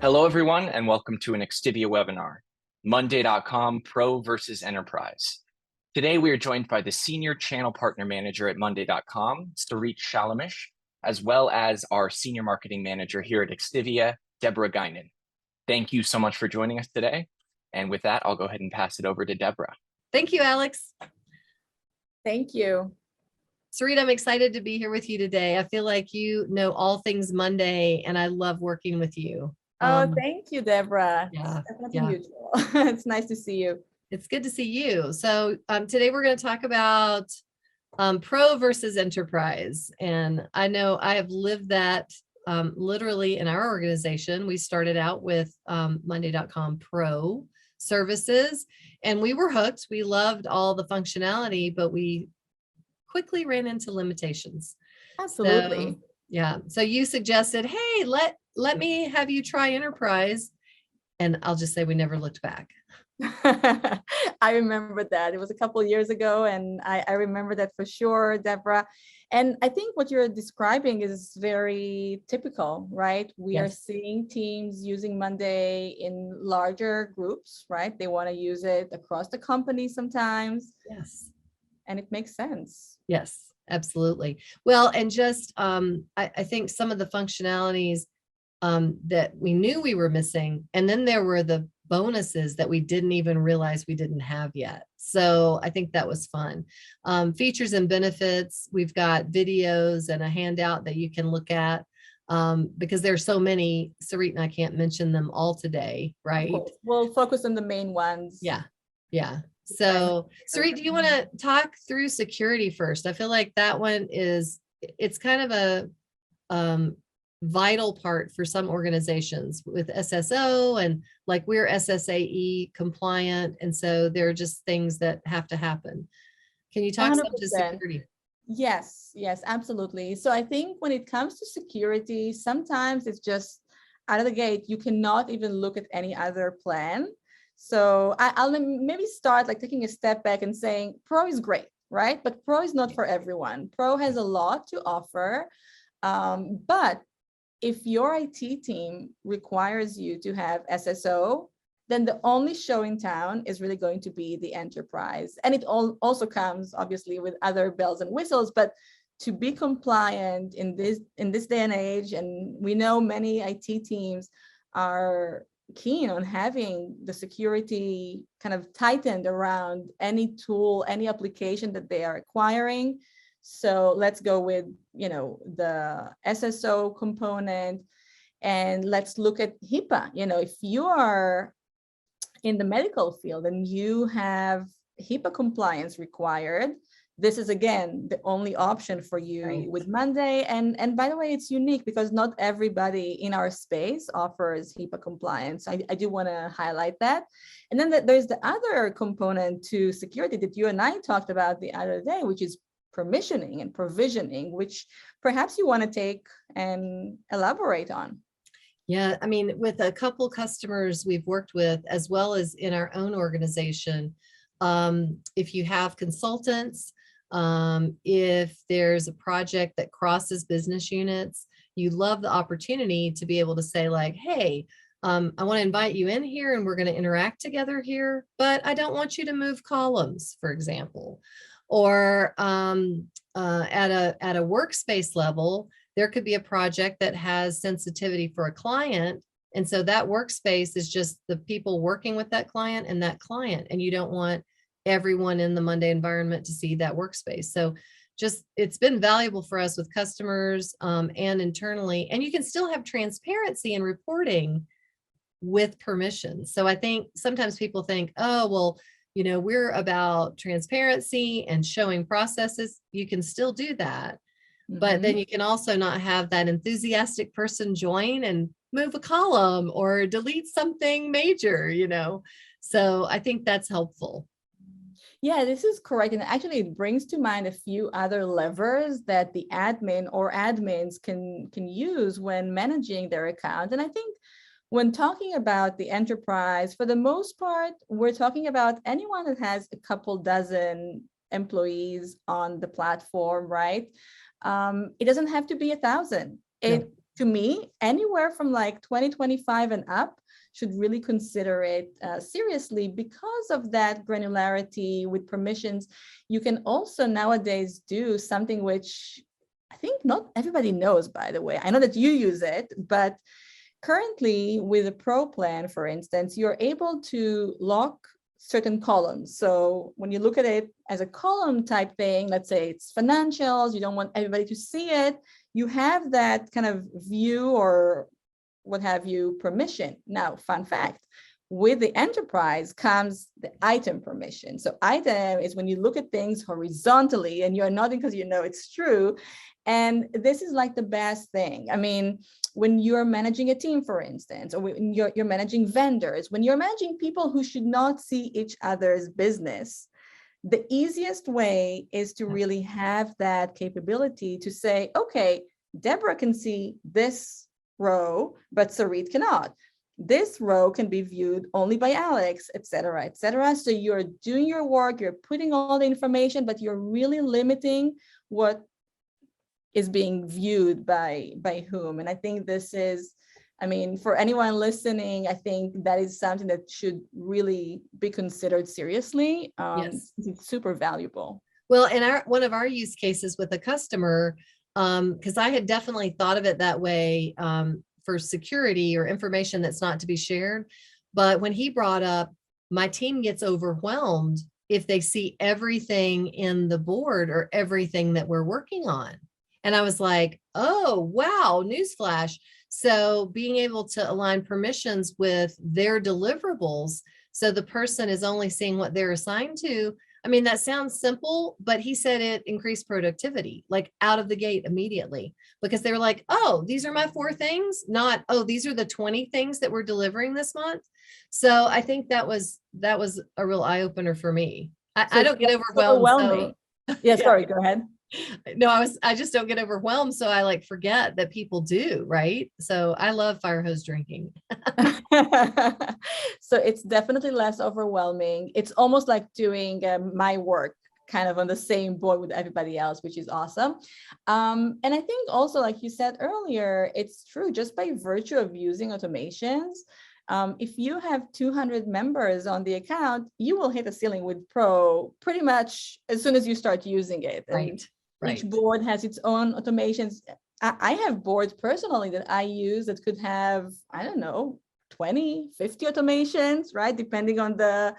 Hello, everyone, and welcome to an XTIVIA webinar, Monday.com Pro versus Enterprise. Today, we are joined by the Senior Channel Partner Manager at Monday.com, Sarit Chalamish, as well as our Senior Marketing Manager here at XTIVIA, Deborah Guinan. Thank you so much for joining us today. And with that, I'll go ahead and pass it over to Deborah. Thank you, Alex. Thank you. Sarit, I'm excited to be here with you today. I feel like you know all things Monday, and I love working with you. Oh, thank you, Deborah. Yeah, Mutual. It's nice to see you. It's good to see you. So today we're going to talk about Pro versus Enterprise. And I know I have lived that literally in our organization. We started out with Monday.com Pro services, and we were hooked. We loved all the functionality, but we quickly ran into limitations. Absolutely. So, yeah. So you suggested, hey, let me have you try Enterprise. And I'll just say we never looked back. I remember that. It was a couple of years ago, and I remember that for sure, Deborah. And I think what you're describing is very typical, right? We are seeing teams using Monday in larger groups, right? They want to use it across the company sometimes. Yes. And it makes sense. Yes, absolutely. Well, and just I think some of the functionalities that we knew we were missing, and then there were the bonuses that we didn't even realize we didn't have yet. So I think that was fun. Features and benefits, we've got videos and a handout that you can look at because there's so many. Sarit and I can't mention them all today, right? We'll focus on the main ones. Yeah. So Sarit, do you want to talk through security first? I feel like that one it's kind of a vital part for some organizations with SSO, and like we're SSAE compliant. And so there are just things that have to happen. Can you talk some to security? Yes, absolutely. So I think when it comes to security, sometimes it's just out of the gate, you cannot even look at any other plan. So I'll maybe start like taking a step back and saying Pro is great, right? But Pro is not for everyone. Pro has a lot to offer, but if your IT team requires you to have SSO, then the only show in town is really going to be the Enterprise. And it also comes obviously with other bells and whistles, but to be compliant in this day and age, and we know many IT teams are keen on having the security kind of tightened around any tool, any application that they are acquiring. So let's go with, the SSO component, and let's look at HIPAA. If you are in the medical field and you have HIPAA compliance required, this is again the only option for you with Monday. And by the way, it's unique because not everybody in our space offers HIPAA compliance. I do want to highlight that. And then there's the other component to security that you and I talked about the other day, which is permissioning and provisioning, which perhaps you want to take and elaborate on. Yeah, I mean, with a couple customers we've worked with, as well as in our own organization, if you have consultants, if there's a project that crosses business units, you love the opportunity to be able to say like, hey, I want to invite you in here and we're going to interact together here, but I don't want you to move columns, for example. Or at a workspace level, there could be a project that has sensitivity for a client. And so that workspace is just the people working with that client, and you don't want everyone in the Monday environment to see that workspace. So just, it's been valuable for us with customers and internally, and you can still have transparency and reporting with permission. So I think sometimes people think, oh, well, we're about transparency and showing processes. You can still do that, but then you can also not have that enthusiastic person join and move a column or delete something major, So I think that's helpful. Yeah, this is correct. And actually it brings to mind a few other levers that the admin or admins can use when managing their account. And I think when talking about the enterprise, for the most part, we're talking about anyone that has a couple dozen employees on the platform, right? It doesn't have to be 1,000. to me, anywhere from like 2025 and up should really consider it seriously because of that granularity with permissions. You can also nowadays do something which I think not everybody knows, by the way. I know that you use it, but currently with a Pro plan, for instance, you're able to lock certain columns. So when you look at it as a column type thing, let's say it's financials, you don't want everybody to see it, you have that kind of view or what have you permission. Now, fun fact, with the enterprise comes the item permission. So item is when you look at things horizontally and you're nodding because you know it's true. And this is like the best thing. I mean, when you're managing a team, for instance, or when you're managing vendors, when you're managing people who should not see each other's business, the easiest way is to really have that capability to say, okay, Deborah can see this row, but Sarit cannot. This row can be viewed only by Alex, et cetera, et cetera. So you're doing your work, you're putting all the information, but you're really limiting what is being viewed by whom. And I think this is, I mean, for anyone listening, I think that is something that should really be considered seriously. Yes. It's super valuable. Well, and one of our use cases with a customer, because I had definitely thought of it that way for security or information that's not to be shared. But when he brought up, my team gets overwhelmed if they see everything in the board or everything that we're working on. And I was like, oh, wow, newsflash. So being able to align permissions with their deliverables, so the person is only seeing what they're assigned to. I mean, that sounds simple, but he said it increased productivity, like out of the gate immediately, because they were like, oh, these are my 4 things, not, oh, these are the 20 things that we're delivering this month. So I think that was a real eye opener for me. I don't get overwhelmed. So, yeah, sorry, go ahead. No, I just don't get overwhelmed. So I like forget that people do, right? So I love fire hose drinking. So it's definitely less overwhelming. It's almost like doing my work kind of on the same board with everybody else, which is awesome. And I think also, like you said earlier, it's true, just by virtue of using automations, if you have 200 members on the account, you will hit a ceiling with Pro pretty much as soon as you start using it. Right. Each board has its own automations. I have boards personally that I use that could have, I don't know, 20, 50 automations, right? Depending on the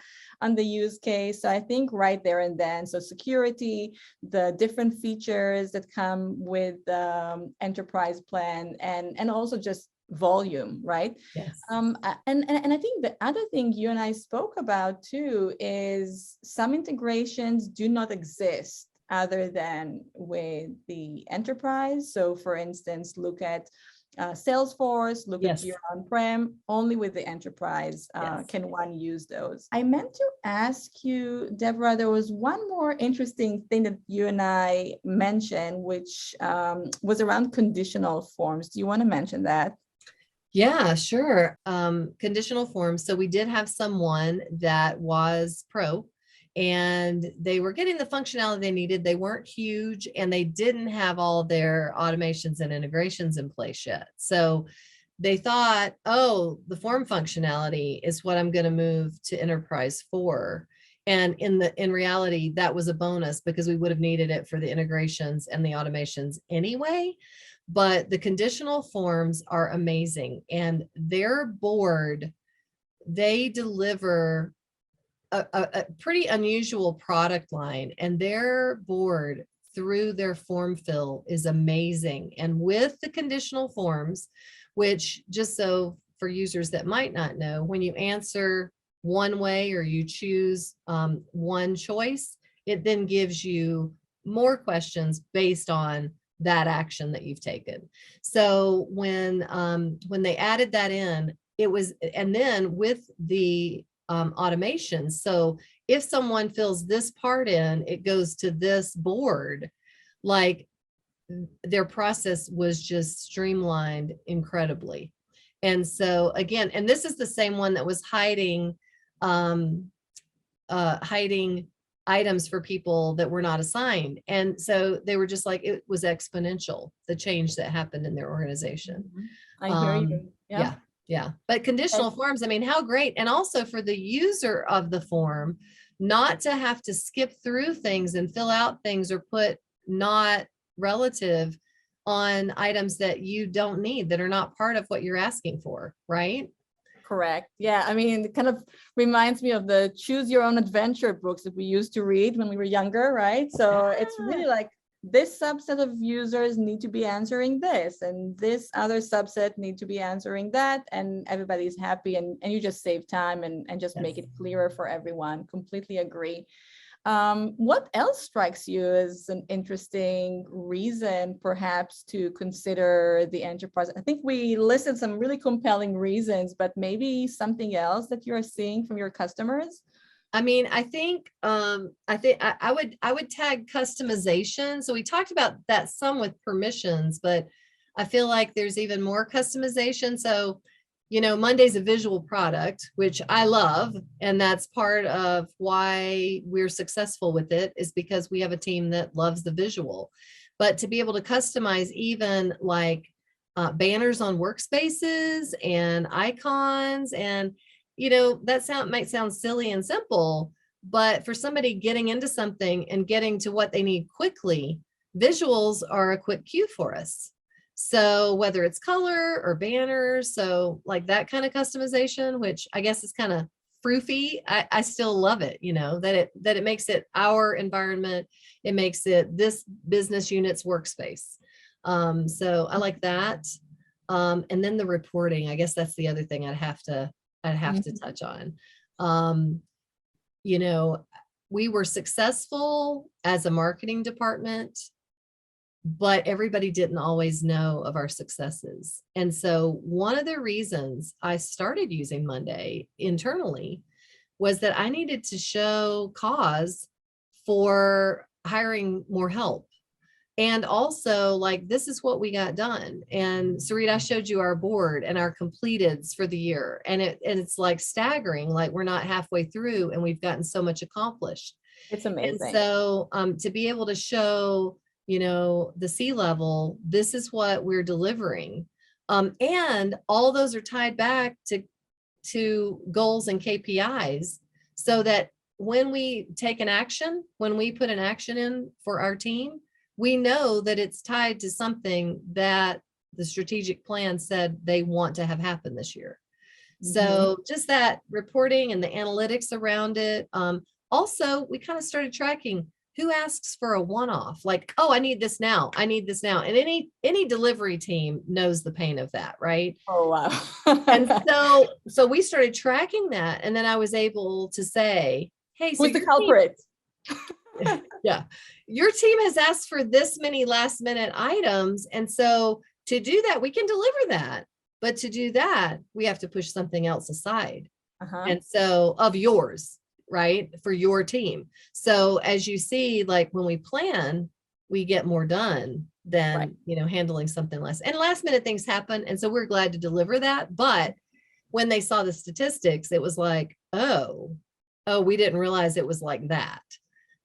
use case. So I think right there and then, so security, the different features that come with the enterprise plan, and also just volume, right? Yes. And I think the other thing you and I spoke about too is some integrations do not exist other than with the enterprise. So for instance, look at Salesforce, look at your on-prem, only with the enterprise can one use those. I meant to ask you, Deborah, there was one more interesting thing that you and I mentioned, which was around conditional forms. Do you want to mention that? Yeah, sure. Conditional forms. So we did have someone that was Pro, and they were getting the functionality they needed. They weren't huge, and they didn't have all their automations and integrations in place yet. So they thought, oh, the form functionality is what I'm going to move to enterprise for. And in reality, that was a bonus because we would have needed it for the integrations and the automations anyway. But the conditional forms are amazing, and their board, they deliver a pretty unusual product line, and their board through their form fill is amazing. And with the conditional forms, which, just so for users that might not know, when you answer one way or you choose one choice, it then gives you more questions based on that action that you've taken. So when they added that in, it was, and then with the automations, so if someone fills this part in, it goes to this board, like their process was just streamlined incredibly. And so again, and this is the same one that was hiding items for people that were not assigned. And so they were just like, it was exponential, the change that happened in their organization. I hear you. Yeah. Yeah. But conditional forms, I mean, how great. And also for the user of the form, not to have to skip through things and fill out things or put not relative on items that you don't need, that are not part of what you're asking for, right? Correct. Yeah. I mean, it kind of reminds me of the choose your own adventure books that we used to read when we were younger, right? So it's really like this subset of users need to be answering this, and this other subset need to be answering that, and everybody's happy, and you just save time and just make it clearer for everyone. Completely agree. What else strikes you as an interesting reason, perhaps, to consider the enterprise? I think we listed some really compelling reasons, but maybe something else that you're seeing from your customers? I mean, I think I would tag customization. So we talked about that some with permissions, but I feel like there's even more customization. So, you know, Monday's a visual product, which I love. And that's part of why we're successful with it, is because we have a team that loves the visual. But to be able to customize even like banners on workspaces and icons, and you know, that might sound silly and simple, but for somebody getting into something and getting to what they need quickly, visuals are a quick cue for us. So whether it's color or banners, so like that kind of customization, which I guess is kind of froofy, I still love it, you know, that it makes it our environment. It makes it this business unit's workspace. So I like that. And then the reporting, I guess that's the other thing I'd have to touch on. You know, we were successful as a marketing department, but everybody didn't always know of our successes. And so one of the reasons I started using Monday internally was that I needed to show cause for hiring more help. And also, like, this is what we got done. And Sarit, I showed you our board and our completeds for the year. And it's like staggering, like we're not halfway through and we've gotten so much accomplished. It's amazing. And so to be able to show, you know, the C-level, this is what we're delivering. And all those are tied back to goals and KPIs, so that when we take an action, when we put an action in for our team, we know that it's tied to something that the strategic plan said they want to have happen this year. So just that reporting and the analytics around it. Also, we kind of started tracking who asks for a one-off, like, oh, I need this now. I need this now. And any delivery team knows the pain of that, right? Oh, wow. And so we started tracking that. And then I was able to say, hey, so who's the culprit? Yeah, your team has asked for this many last minute items. And so to do that, we can deliver that. But to do that, we have to push something else aside. And so of yours, right, for your team. So as you see, like when we plan, we get more done than, you know, handling something less. And last minute things happen. And so we're glad to deliver that. But when they saw the statistics, it was like, oh, we didn't realize it was like that.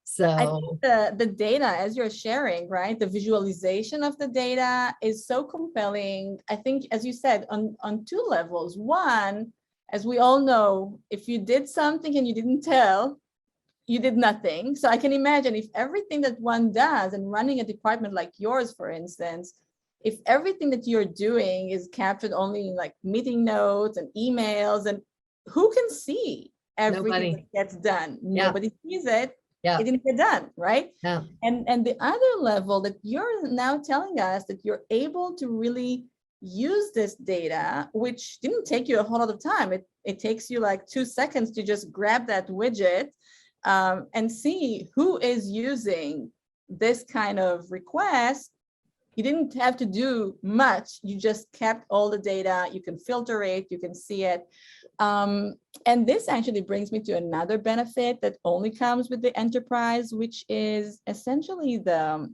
So I think the data, as you're sharing, right, the visualization of the data is so compelling. I think, as you said, on two levels. One, as we all know, if you did something and you didn't tell, you did nothing. So I can imagine if everything that one does, and running a department like yours, for instance, if everything that you're doing is captured only in like meeting notes and emails, and who can see everything that gets done? Nobody sees it. It didn't get done, right? And the other level that you're now telling us, that you're able to really use this data, which didn't take you a whole lot of time. It takes you like 2 seconds to just grab that widget and see who is using this kind of request. You didn't have to do much. You just kept all the data. You can filter it. You can see it. And this actually brings me to another benefit that only comes with the enterprise, which is essentially the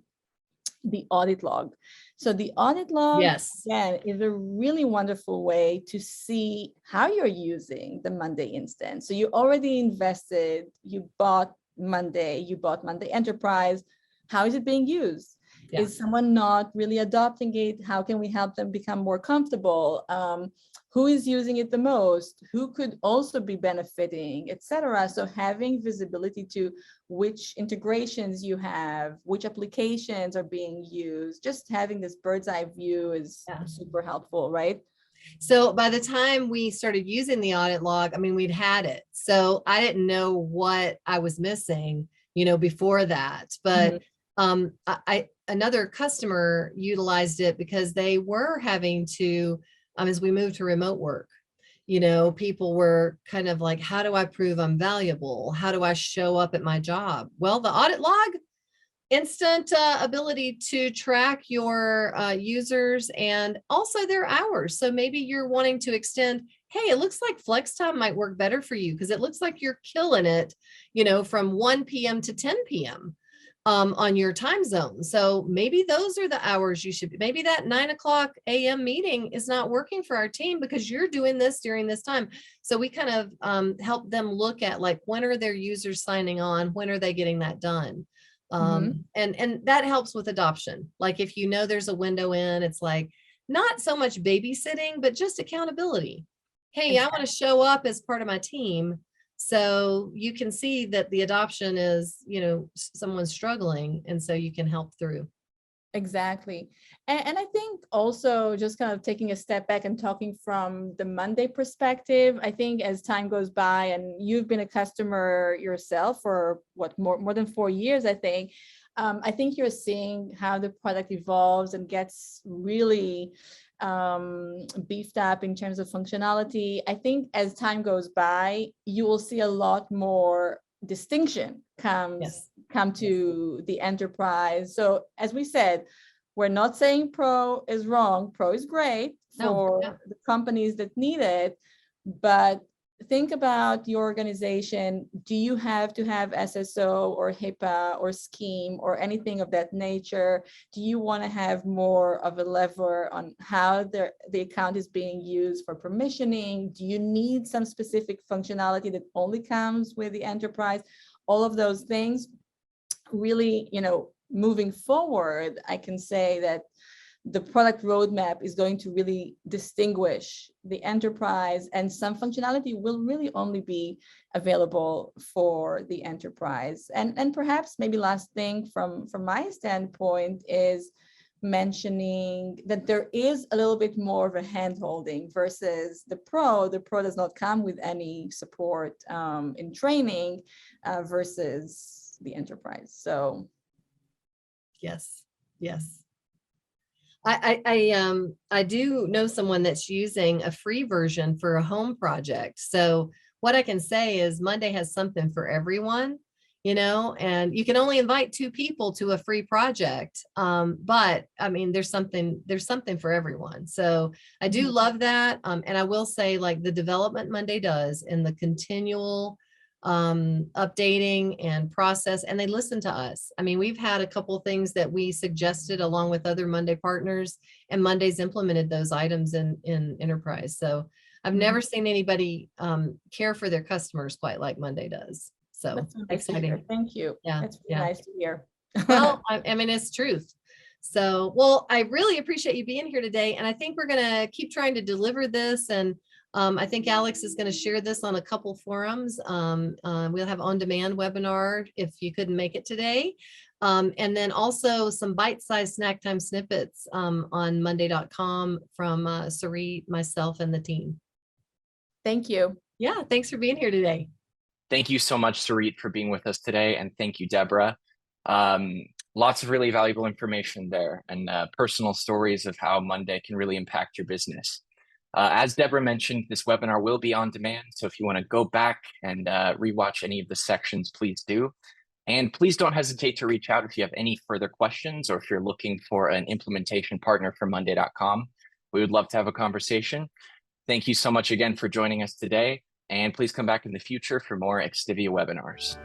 audit log. So the audit log, again, is a really wonderful way to see how you're using the Monday instance. So you already invested, you bought Monday, you bought Monday Enterprise. How is it being used? Yeah. Is someone not really adopting it? How can we help them become more comfortable? Who is using it the most? Who could also be benefiting, etc. So having visibility to which integrations you have, which applications are being used, just having this bird's eye view is super helpful, right? So by the time we started using the audit log, I mean, we'd had it. So I didn't know what I was missing, before that. But another customer utilized it because they were having to, as we moved to remote work, people were kind of like, how do I prove I'm valuable? How do I show up at my job? Well, the audit log, instant ability to track your users and also their hours. So maybe you're wanting to extend, hey, it looks like flex time might work better for you because it looks like you're killing it, from 1 p.m. to 10 p.m. On your time zone. So maybe those are the hours you should be. Maybe that 9 o'clock a.m. meeting is not working for our team because you're doing this during this time. So we kind of help them look at like, when are their users signing on? When are they getting that done? And that helps with adoption. Like if there's a window in, it's like not so much babysitting, but just accountability. Hey, I want to show up as part of my team. So you can see that the adoption is, someone's struggling. And so you can help through. Exactly. And I think also just kind of taking a step back and talking from the Monday perspective, I think as time goes by and you've been a customer yourself for more than 4 years, I think you're seeing how the product evolves and gets really beefed up in terms of functionality. I think as time goes by, you will see a lot more distinction come to the enterprise. So as we said, we're not saying Pro is wrong. Pro is great for the companies that need it, but think about your organization. Do you have to have SSO or HIPAA or scheme or anything of that nature? Do you want to have more of a lever on how the account is being used for permissioning? Do you need some specific functionality that only comes with the enterprise? All of those things really, moving forward, I can say that the product roadmap is going to really distinguish the enterprise, and some functionality will really only be available for the enterprise. And perhaps maybe last thing from my standpoint is mentioning that there is a little bit more of a hand-holding versus the Pro. The Pro does not come with any support in training versus the enterprise. So yes. I do know someone that's using a free version for a home project. So what I can say is Monday has something for everyone, and you can only invite 2 people to a free project. But I mean, there's something for everyone. So I do love that. And I will say, like, the development Monday does and the continual updating and process, and they listen to us. I mean, we've had a couple of things that we suggested along with other Monday partners, and Monday's implemented those items in enterprise. So I've never seen anybody care for their customers quite like Monday does. So that's nice exciting. Thank you. Yeah, that's really nice to hear. Well, I mean, it's truth. So, well, I really appreciate you being here today, and I think we're going to keep trying to deliver this. And I think Alex is going to share this on a couple forums. We'll have on-demand webinar if you couldn't make it today. And then also some bite-sized snack time snippets on Monday.com from Sarit, myself, and the team. Thank you. Yeah, thanks for being here today. Thank you so much, Sarit, for being with us today. And thank you, Deborah. Lots of really valuable information there and personal stories of how Monday can really impact your business. As Deborah mentioned, this webinar will be on demand. So if you want to go back and rewatch any of the sections, please do. And please don't hesitate to reach out if you have any further questions or if you're looking for an implementation partner for Monday.com. We would love to have a conversation. Thank you so much again for joining us today. And please come back in the future for more XTIVIA webinars.